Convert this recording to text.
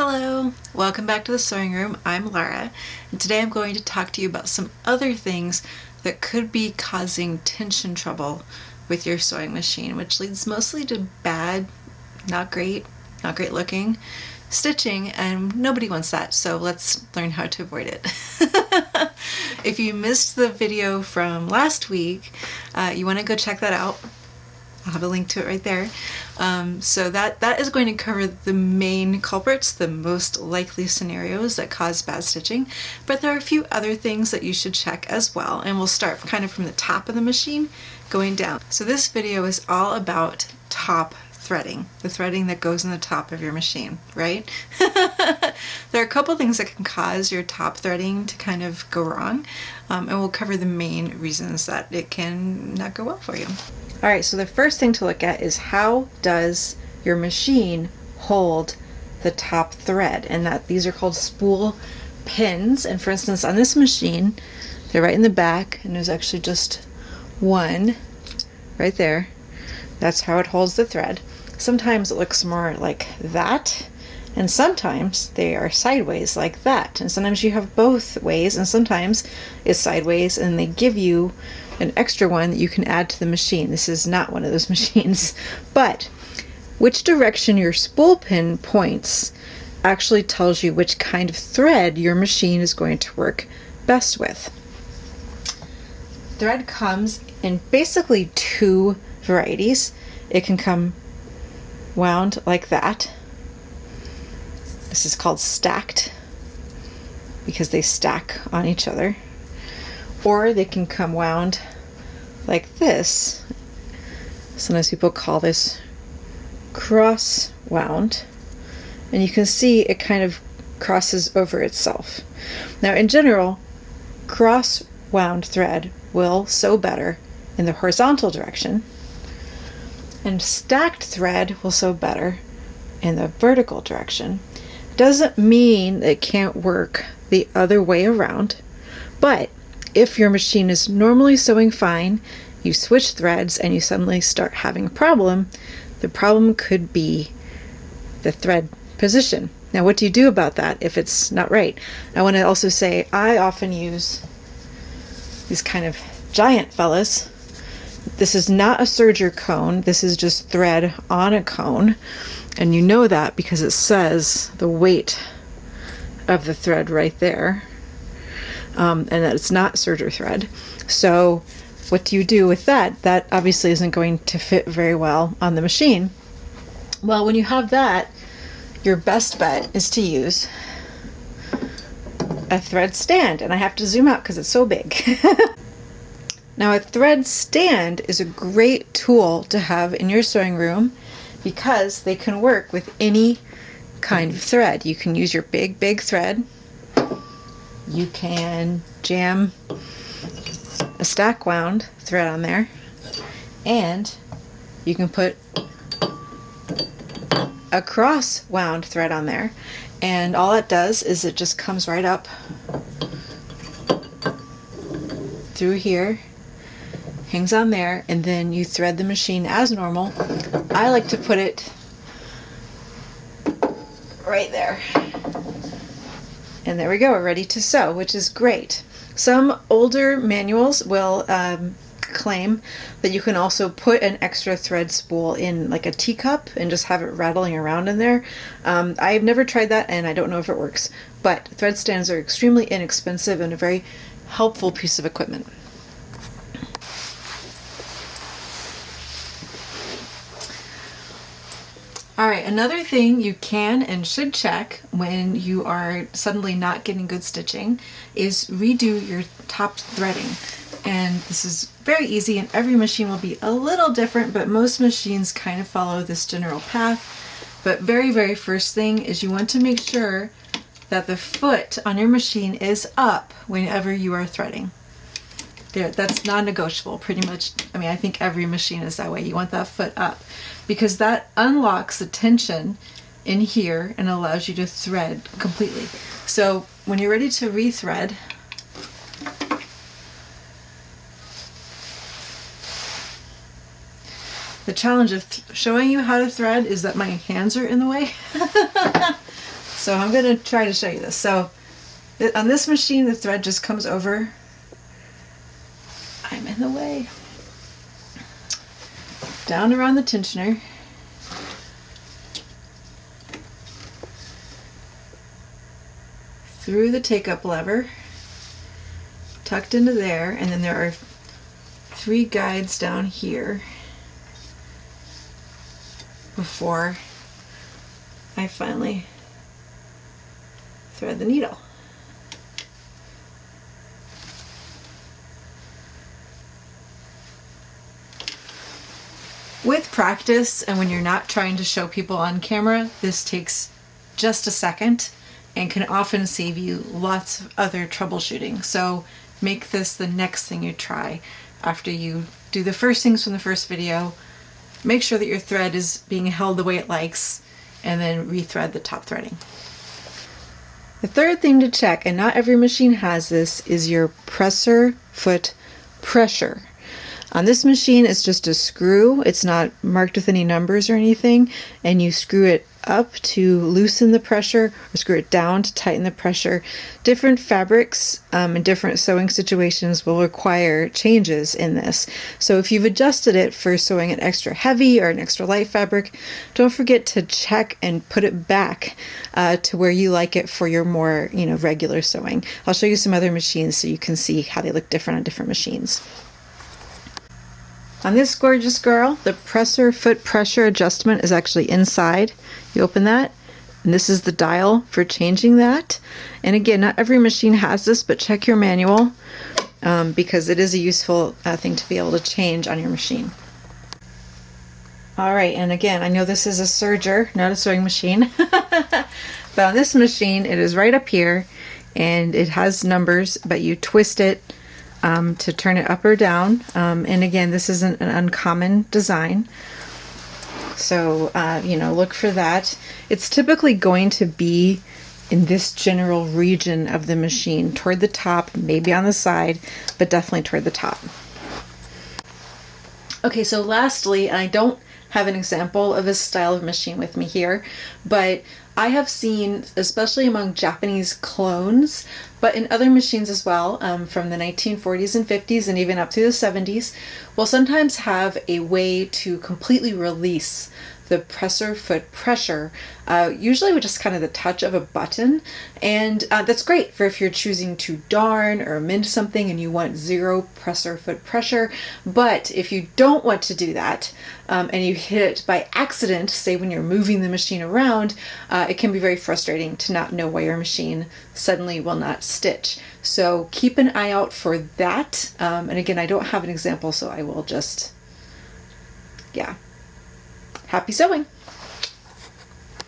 Hello! Welcome back to the sewing room. I'm Lara, and today I'm going to talk to you about some other things that could be causing tension trouble with your sewing machine, which leads mostly to bad, not great looking stitching, and nobody wants that, so let's learn how to avoid it. If you missed the video from last week, you want to go check that out. I'll have a link to it right there. So that is going to cover the main culprits, the most likely scenarios that cause bad stitching, but there are a few other things that you should check as well, and we'll start kind of from the top of the machine going down. So this video is all about top threading, the threading that goes in the top of your machine, right? There are a couple things that can cause your top threading to kind of go wrong, and we'll cover the main reasons that it can not go well for you. All right, so the first thing to look at is how does your machine hold the top thread, and that these are called spool pins. And for instance, on this machine, they're right in the back, and there's actually just one right there. That's how it holds the thread. Sometimes it looks more like that, and sometimes they are sideways like that, and sometimes you have both ways, and sometimes it's sideways and they give you an extra one that you can add to the machine. This is not one of those machines, but which direction your spool pin points actually tells you which kind of thread your machine is going to work best with. Thread comes in basically two varieties. It can come wound like that. This is called stacked because they stack on each other. Or they can come wound like this. Sometimes people call this cross wound. And you can see it kind of crosses over itself. Now in general, cross wound thread will sew better in the horizontal direction, and stacked thread will sew better in the vertical direction. Doesn't mean it can't work the other way around, but if your machine is normally sewing fine, you switch threads and you suddenly start having a problem, the problem could be the thread position. Now what do you do about that if it's not right? I want to also say I often use these kind of giant fellas. This is not a serger cone, this is just thread on a cone, and you know that because it says the weight of the thread right there, and that it's not serger thread. So what do you do with that? That obviously isn't going to fit very well on the machine. Well, when you have that, your best bet is to use a thread stand, and I have to zoom out because it's so big. Now a thread stand is a great tool to have in your sewing room because they can work with any kind of thread. You can use your big thread. You can jam a stack wound thread on there, and you can put a cross wound thread on there, and all it does is it just comes right up through here, hangs on there, and then you thread the machine as normal. I like to put it right there. And there we go, we're ready to sew, which is great. Some older manuals will claim that you can also put an extra thread spool in like a teacup and just have it rattling around in there. I've never tried that and I don't know if it works, but thread stands are extremely inexpensive and a very helpful piece of equipment. Alright, another thing you can and should check when you are suddenly not getting good stitching is redo your top threading. And this is very easy, and every machine will be a little different, but most machines kind of follow this general path. But very first thing is you want to make sure that the foot on your machine is up whenever you are threading. There, that's non-negotiable pretty much. I mean, I think every machine is that way. You want that foot up because that unlocks the tension in here and allows you to thread completely. So when you're ready to rethread, the challenge of showing you how to thread is that my hands are in the way. So I'm going to try to show you this. So on this machine, the thread just comes over. I'm in the way. Down around the tensioner. Through the take-up lever. Tucked into there. And then there are 3 guides down here before I finally thread the needle. With practice, and when you're not trying to show people on camera, this takes just a second and can often save you lots of other troubleshooting. So make this the next thing you try. After you do the first things from the first video, make sure that your thread is being held the way it likes, and then rethread the top threading. The third thing to check, and not every machine has this, is your presser foot pressure. On this machine, it's just a screw. It's not marked with any numbers or anything, and you screw it up to loosen the pressure, or screw it down to tighten the pressure. Different fabrics and different sewing situations will require changes in this. So if you've adjusted it for sewing an extra heavy or an extra light fabric, don't forget to check and put it back to where you like it for your more, regular sewing. I'll show you some other machines so you can see how they look different on different machines. On this gorgeous girl, the presser foot pressure adjustment is actually inside. You open that, and this is the dial for changing that. And again, not every machine has this, but check your manual because it is a useful thing to be able to change on your machine. All right, and again, I know this is a serger, not a sewing machine, but on this machine, it is right up here, and it has numbers, but you twist it to turn it up or down. And again, this isn't an uncommon design. So, look for that. It's typically going to be in this general region of the machine, toward the top, maybe on the side, but definitely toward the top. Okay, so lastly, I don't have an example of this style of machine with me here, but I have seen, especially among Japanese clones, but in other machines as well, from the 1940s and 50s and even up to the 70s, will sometimes have a way to completely release the presser foot pressure, usually with just kind of the touch of a button. And that's great for if you're choosing to darn or mend something and you want 0 presser foot pressure. But if you don't want to do that, and you hit it by accident, say when you're moving the machine around, it can be very frustrating to not know why your machine suddenly will not stitch. So keep an eye out for that. And again, I don't have an example, so I will just, happy sewing!